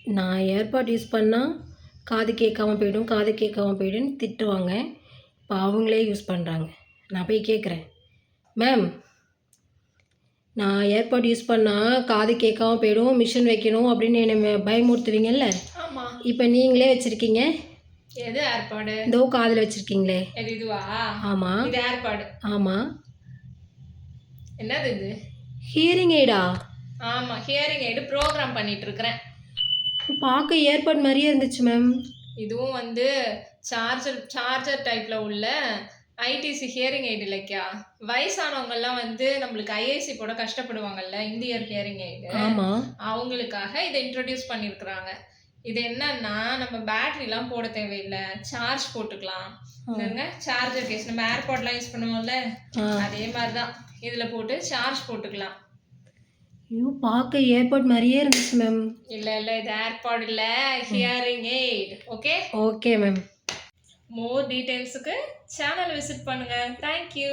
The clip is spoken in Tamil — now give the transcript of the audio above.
நான் ஏர்பாட் யூஸ் பண்ணால் காது கேட்காம போயிடும், காது கேட்காம போயிடும்னு திட்டுவாங்க. இப்போ அவங்களே யூஸ் பண்ணுறாங்க. நான் போய் கேட்குறேன், மேம் நான் ஏர்பாட் யூஸ் பண்ணால் காது கேட்காம போயிடும், மிஷின் வைக்கணும் அப்படின்னு என்னை பயமுறுத்துவீங்கல்ல. ஆமா. இப்போ நீங்களே வச்சுருக்கீங்க. எது ஏர்பாடு? இதோ காதில் வச்சுருக்கீங்களே. எது இதுவா? ஆமாம். இது ஏர்பாடு. ஆமாம். என்னது இது? ஹியரிங் எய்டா? ஆமா, ஹியரிங் எய்டு ப்ரோக்ராம் பண்ணிட்டு இருக்கிறேன். பார்க்க ஏர்பாட் மாதிரியே இருந்துச்சு மேம். இதுவும் வந்து சார்ஜர் டைப்ல உள்ள ஐடிசி ஹியரிங் எய்டு இல்லைக்கா. வயசானவங்கெல்லாம் வந்து நம்மளுக்கு ஐஐசி போட கஷ்டப்படுவாங்கல்ல, இந்தியர் ஹியரிங் எய்டு. ஆமாம். அவங்களுக்காக இதை இன்ட்ரடியூஸ் பண்ணியிருக்கிறாங்க. இது என்னன்னா, நம்ம பேட்டரிலாம் போட தேவையில்லை, சார்ஜ் போட்டுக்கலாம். சார்ஜர் கேஸ் நம்ம ஏர்பாட்லாம் யூஸ் பண்ணுவோம்ல, அதே மாதிரி தான் இதில் போட்டு சார்ஜ் போட்டுக்கலாம். ஐயோ, பார்க்க ஏர்பாட் மாதிரியே இருந்துச்சு மேம். இல்லை இது ஏர்பாட் இல்லை, hearing aid. Okay okay ma'am. More டீட்டெயில்ஸுக்கு சேனல் விசிட் பண்ணுங்கள். தேங்க்யூ.